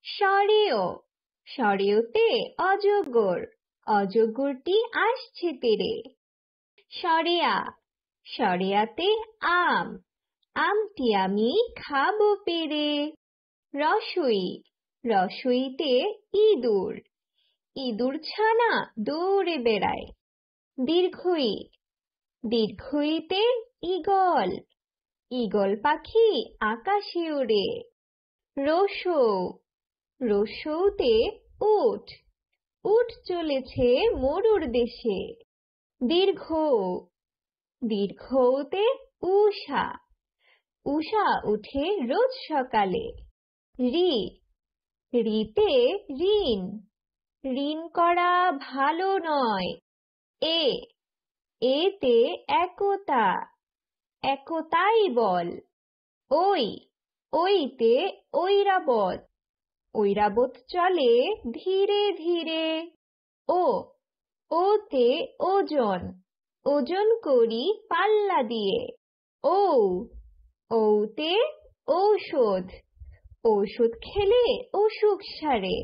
সরেও, সরেওতে অজগর, অজগরটি আসছে তেড়ে। সরেয়া, সরেয়াতে আম, আমটি আমি খাবো পেড়ে। রসই, রসইতে ইঁদুর, ইঁদুর ছানা দৌড়ে বেড়ায়। দীর্ঘই, দীর্ঘইতে ঈগল, ঈগল পাখি আকাশে ওড়ে। রসৌ, রসৌতে উট, উট চলেছে মরুর দেশে। দীর্ঘ, দীর্ঘতে উষা, উষা উঠে রোজ সকালে। ঋ, ঋতে ঋণ, ঋণ করা ভালো নয়। এ, এতে একতা, একতাই বল। ওই, ওইতে ঐরাবত, ঐরাবত চলে ধীরে ধীরে। ও, ওতে ওজন, ওজন করি পাল্লা দিয়ে। ঔ, ঔতে ঔষধ, ঔষধ খেলে অসুখ সারে।